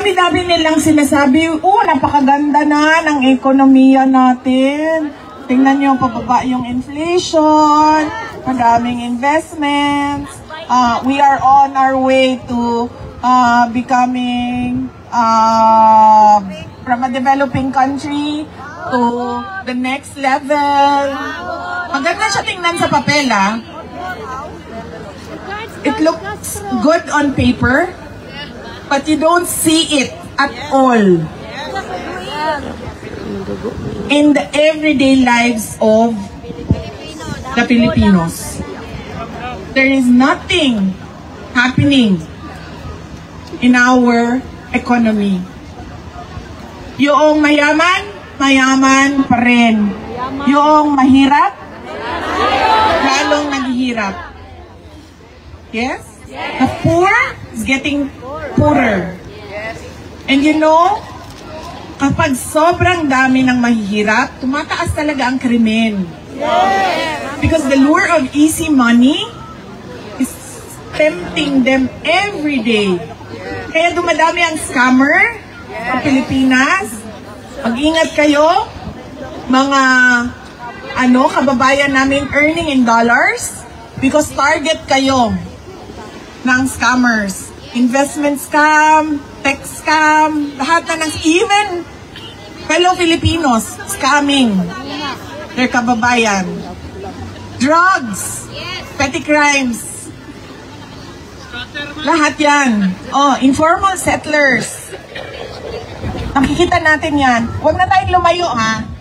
dami-dami nilang sinasabi, napakaganda na ng ekonomiya natin. Tingnan nyo, pababa yung inflation, madaming investments. We are on our way to becoming from a developing country to the next level. Maganda siya tingnan sa papel, It looks good on paper, but you don't see it at all in the everyday lives of the Filipinos. There is nothing happening in our economy. Yung mayaman, mayaman pa rin. Yung mahirap, lalong naghihirap. Yes? The poor is getting poorer. And you know, kapag sobrang dami ng mahihirap, tumataas talaga ang krimen. Because the lure of easy money is tempting them every day. Kaya dumadami ang scammer sa Pilipinas. Mag-ingat kayo, mga kababayan namin earning in dollars, because target kayo ng scammers. Investment scam, tech scam, lahat na even fellow Filipinos scamming their kababayan. Drugs, petty crimes, lahat yan. Informal settlers. Nakikita natin yan. Huwag na tayong lumayo,